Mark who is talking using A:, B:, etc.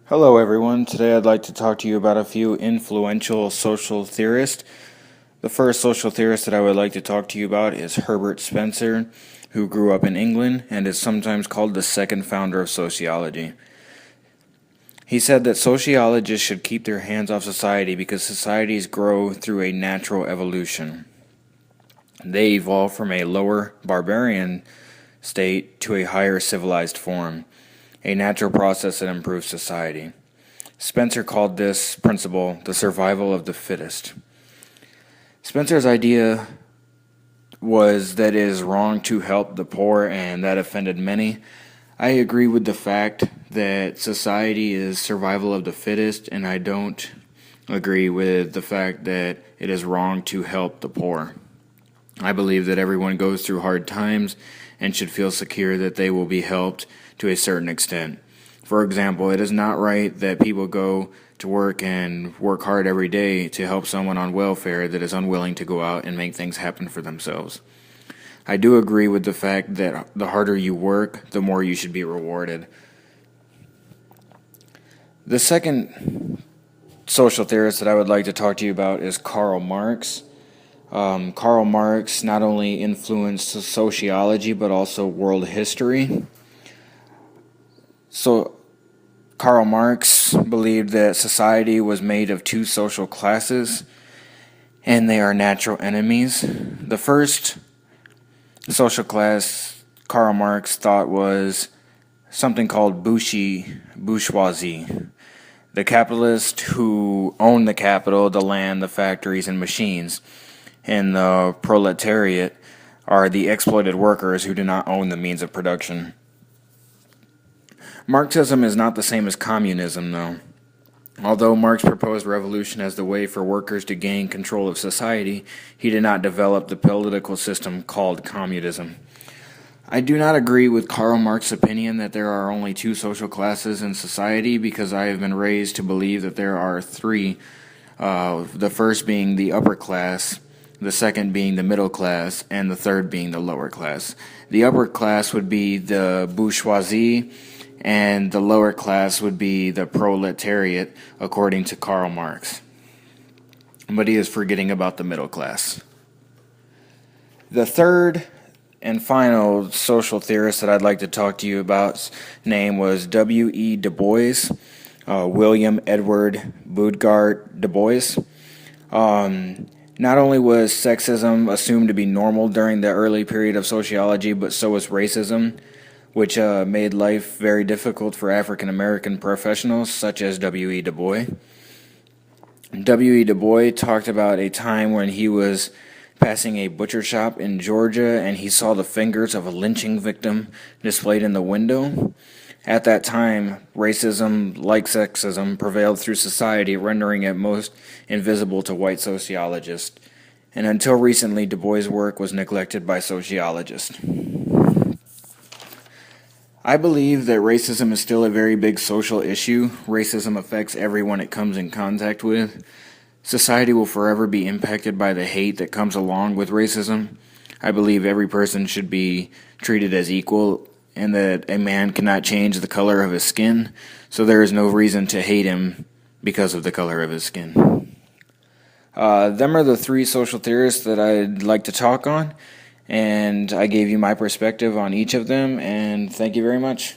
A: Hello everyone, today I'd like to talk to you about a few influential social theorists. The first social theorist that I would like to talk to you about is Herbert Spencer, who grew up in England and is sometimes called the second founder of sociology. He said that sociologists should keep their hands off society because societies grow through a natural evolution. They evolve from a lower barbarian state to a higher civilized form, a natural process that improves society. Spencer called this principle the survival of the fittest. Spencer's idea was that it is wrong to help the poor, and that offended many. I agree with the fact that society is survival of the fittest, and I don't agree with the fact that it is wrong to help the poor. I believe that everyone goes through hard times and should feel secure that they will be helped to a certain extent. For example, it is not right that people go to work and work hard every day to help someone on welfare that is unwilling to go out and make things happen for themselves. I do agree with the fact that the harder you work, the more you should be rewarded. The second social theorist that I would like to talk to you about is Karl Marx. Karl Marx not only influenced sociology but also world history. So, Karl Marx believed that society was made of two social classes, and they are natural enemies. The first social class Karl Marx thought was something called bourgeoisie. The capitalists who own the capital, the land, the factories, and machines. And the proletariat are the exploited workers who do not own the means of production. Marxism is not the same as communism, though. Although Marx proposed revolution as the way for workers to gain control of society, he did not develop the political system called communism. I do not agree with Karl Marx's opinion that there are only two social classes in society because I have been raised to believe that there are three, the first being the upper class, the second being the middle class, and the third being the lower class. The upper class would be the bourgeoisie, and the lower class would be the proletariat, according to Karl Marx. But he is forgetting about the middle class. The third and final social theorist that I'd like to talk to you about's name was W.E. Du Bois, William Edward Boudgard Du Bois. Not only was sexism assumed to be normal during the early period of sociology, but so was racism, which made life very difficult for African American professionals such as W.E. Du Bois. W.E. Du Bois talked about a time when he was passing a butcher shop in Georgia and he saw the fingers of a lynching victim displayed in the window. At that time, racism, like sexism, prevailed through society, rendering it most invisible to white sociologists. And until recently, Du Bois' work was neglected by sociologists. I believe that racism is still a very big social issue. Racism affects everyone it comes in contact with. Society will forever be impacted by the hate that comes along with racism. I believe every person should be treated as equal and that a man cannot change the color of his skin, so there is no reason to hate him because of the color of his skin. Them are the three social theorists that I'd like to talk on. And I gave you my perspective on each of them, and thank you very much.